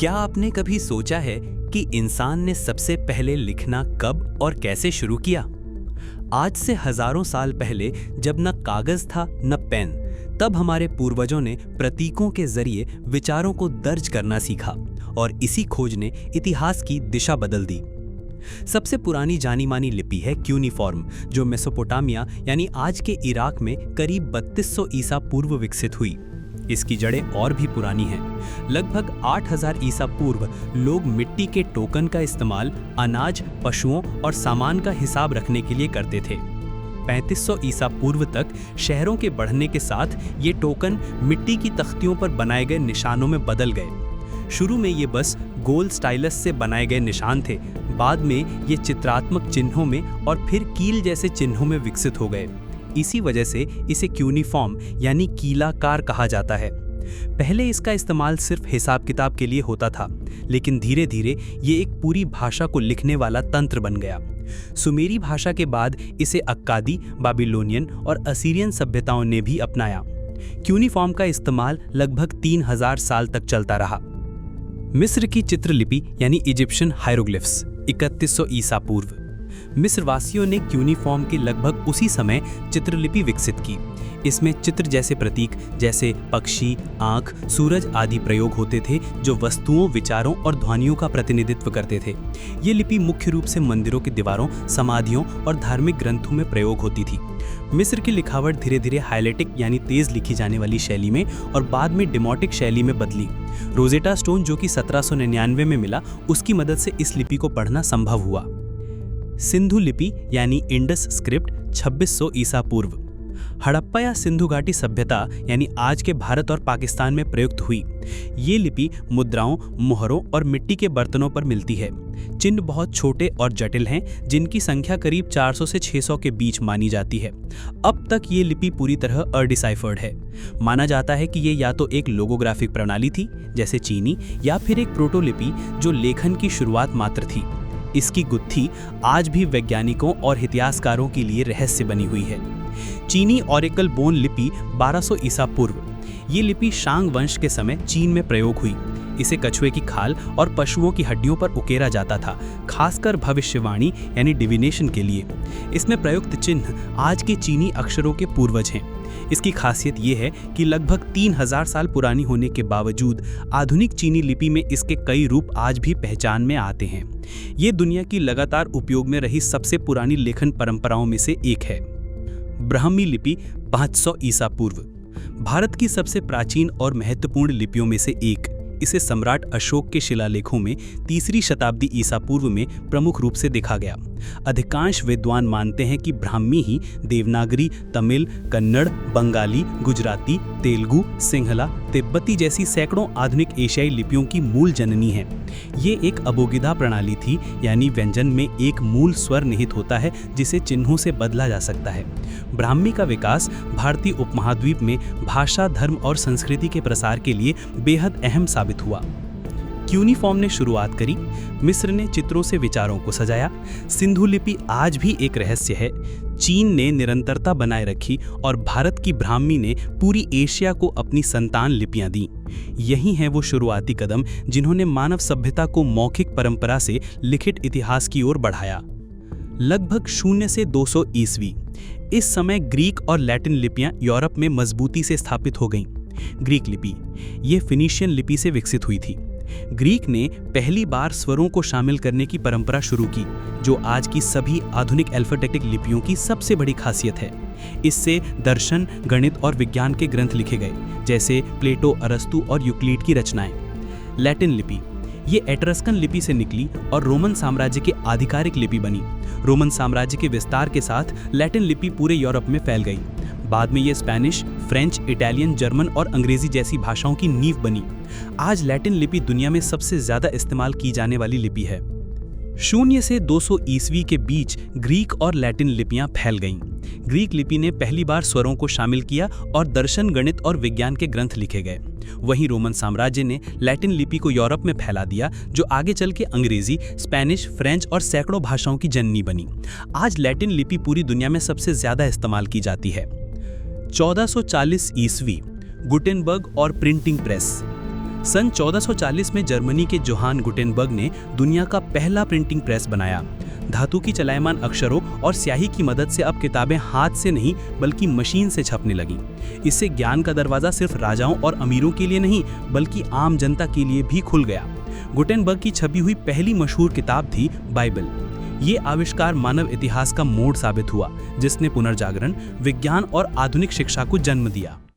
क्या आपने कभी सोचा है कि इंसान ने सबसे पहले लिखना कब और कैसे शुरू किया? आज से हजारों साल पहले जब न कागज था न पेन, तब हमारे पूर्वजों ने प्रतीकों के जरिए विचारों को दर्ज करना सीखा और इसी खोज ने इतिहास की दिशा बदल दी। सबसे पुरानी जानी मानी लिपि है क्यूनिफॉर्म, जो मेसोपोटामिया यानी आज के इराक में करीब 3200 ईसा पूर्व विकसित हुई। इसकी जड़ें और भी पुरानी हैं। लगभग 8000 ईसा पूर्व लोग मिट्टी के टोकन का इस्तेमाल अनाज, पशुओं और सामान का हिसाब रखने के लिए करते थे। 3500 ईसा पूर्व तक शहरों के बढ़ने के साथ ये टोकन मिट्टी की तख्तियों पर बनाए गए निशानों में बदल गए। शुरू में ये बस गोल स्टाइलस से बनाए गए निशान थे, बाद में ये चित्रात्मक चिन्हों में और फिर कील जैसे चिन्हों में विकसित हो गए। इसी वजह से इसे क्यूनिफॉर्म यानी कीलाकार कहा जाता है। पहले इसका इस्तेमाल सिर्फ हिसाब किताब के लिए होता था, लेकिन धीरे धीरे ये एक पूरी भाषा को लिखने वाला तंत्र बन गया। सुमेरी भाषा के बाद इसे अक्कादी, बाबिलोनियन और असीरियन सभ्यताओं ने भी अपनाया। क्यूनिफॉर्म का इस्तेमाल लगभग 3000 साल तक चलता रहा। मिस्र की चित्रलिपि यानी इजिप्शियन हायरोग्लिफ्स 3100 ईसा पूर्व। मिस्रवासियों ने क्यूनिफॉर्म के लगभग उसी समय चित्रलिपि विकसित की। इसमें चित्र जैसे प्रतीक जैसे पक्षी, आंख, सूरज आदि प्रयोग होते थे, जो वस्तुओं, विचारों और ध्वनियों का प्रतिनिधित्व करते थे। ये लिपि मुख्य रूप से मंदिरों की दीवारों, समाधियों और धार्मिक ग्रंथों में प्रयोग होती थी। मिस्र की लिखावट धीरे धीरे हाइलेटिक यानी तेज लिखी जाने वाली शैली में और बाद में डेमोटिक शैली में बदली। रोजेटा स्टोन, जो कि 1799 में मिला, उसकी मदद से इस लिपि को पढ़ना संभव हुआ। सिंधु लिपि यानी इंडस स्क्रिप्ट 2600 ईसा पूर्व। हड़प्पा या सिंधु घाटी सभ्यता यानी आज के भारत और पाकिस्तान में प्रयुक्त हुई। ये लिपि मुद्राओं, मोहरों और मिट्टी के बर्तनों पर मिलती है। चिन्ह बहुत छोटे और जटिल हैं, जिनकी संख्या करीब 400 से 600 के बीच मानी जाती है। अब तक ये लिपि पूरी तरह अडिसाइफर्ड है। माना जाता है कि ये या तो एक लोगोग्राफिक प्रणाली थी जैसे चीनी, या फिर एक प्रोटोलिपि जो लेखन की शुरुआत मात्र थी। इसकी गुत्थी आज भी वैज्ञानिकों और इतिहासकारों के लिए रहस्य बनी हुई है। चीनी ऑरेकल बोन लिपि 1200 ईसा पूर्व। ये लिपि शांग वंश के समय चीन में प्रयोग हुई। इसे कछुए की खाल और पशुओं की हड्डियों पर उकेरा जाता था, खासकर भविष्यवाणी यानी डिविनेशन के लिए। इसमें प्रयुक्त चिन्ह आज के चीनी अक्षरों के पूर्वज हैं। इसकी खासियत ये है कि लगभग 3000 साल पुरानी होने के बावजूद आधुनिक चीनी लिपि में इसके कई रूप आज भी पहचान में आते हैं। ये दुनिया की लगातार उपयोग में रही सबसे पुरानी लेखन परंपराओं में से एक है। ब्राह्मी लिपि 500 ईसा पूर्व। भारत की सबसे प्राचीन और महत्वपूर्ण लिपियों में से एक। इसे सम्राट अशोक के शिलालेखों में 3री शताब्दी ईसा पूर्व में प्रमुख रूप से देखा गया। अधिकांश विद्वान मानते हैं कि ब्राह्मी ही देवनागरी, तमिल, कन्नड़, बंगाली, गुजराती, तेलुगु, सिंहला, तिब्बती जैसी सैकड़ों आधुनिक एशियाई लिपियों की मूल जननी है। ये एक अबोगिदा प्रणाली थी, यानी व्यंजन में एक मूल स्वर निहित होता है जिसे चिन्हों से बदला जा सकता है। ब्राह्मी का विकास भारतीय उपमहाद्वीप में भाषा, धर्म और संस्कृति के प्रसार के लिए बेहद अहम साबित हुआ। क्यूनिफॉर्म ने शुरुआत करी, मिस्र ने चित्रों से विचारों को सजाया, सिंधु लिपि आज भी एक रहस्य है, चीन ने निरंतरता बनाए रखी और भारत की ब्राह्मी ने पूरी एशिया को अपनी संतान लिपियां दी। यही हैं वो शुरुआती कदम जिन्होंने मानव सभ्यता को मौखिक परंपरा से लिखित इतिहास की ओर बढ़ाया। लगभग 0 से 200 ईस्वी। इस समय ग्रीक और लैटिन लिपियां यूरोप में मजबूती से स्थापित हो गईं। ग्रीक लिपि ये फिनीशियन लिपि से विकसित हुई थी। ग्रीक ने पहली बार स्वरों को शामिल करने की परंपरा शुरू की, जो आज की सभी आधुनिक अल्फाबेटिक लिपियों की सबसे बड़ी खासियत है। इससे दर्शन, गणित और विज्ञान के ग्रंथ लिखे गए, जैसे प्लेटो, अरस्तु और यूक्लिड की रचनाएं। लैटिन लिपि ये एट्रस्कन लिपि से निकली और रोमन साम्राज्य की आधिकारिक लिपि बनी। रोमन साम्राज्य के विस्तार के साथ लैटिन लिपि पूरे यूरोप में फैल गई। बाद में ये स्पेनिश, फ्रेंच, इटालियन, जर्मन और अंग्रेजी जैसी भाषाओं की नींव बनी। आज लैटिन लिपि दुनिया में सबसे ज्यादा इस्तेमाल की जाने वाली लिपि है। 0 से 200 ईस्वी के बीच ग्रीक और लैटिन लिपियां फैल गईं। ग्रीक लिपि ने पहली बार स्वरों को शामिल किया और दर्शन, गणित और विज्ञान के ग्रंथ लिखे गए। वहीं रोमन साम्राज्य ने लैटिन लिपि को यूरोप में फैला दिया, जो आगे चल के अंग्रेजी, स्पेनिश, फ्रेंच और सैकड़ों भाषाओं की जननी बनी। आज लैटिन लिपि पूरी दुनिया में सबसे ज्यादा इस्तेमाल की जाती है। 1440 ईस्वी, गुटेनबर्ग और प्रिंटिंग प्रेस। सन 1440 में जर्मनी के जोहान गुटेनबर्ग ने दुनिया का पहला प्रिंटिंग प्रेस बनाया। धातु की चलायमान अक्षरों और स्याही की मदद से अब किताबें हाथ से नहीं बल्कि मशीन से छपने लगी। इससे ज्ञान का दरवाजा सिर्फ राजाओं और अमीरों के लिए नहीं बल्कि आम जनता के लिए भी खुल गया। गुटेनबर्ग की छपी हुई पहली मशहूर किताब थी बाइबल। ये आविष्कार मानव इतिहास का मोड़ साबित हुआ, जिसने पुनर्जागरण, विज्ञान और आधुनिक शिक्षा को जन्म दिया।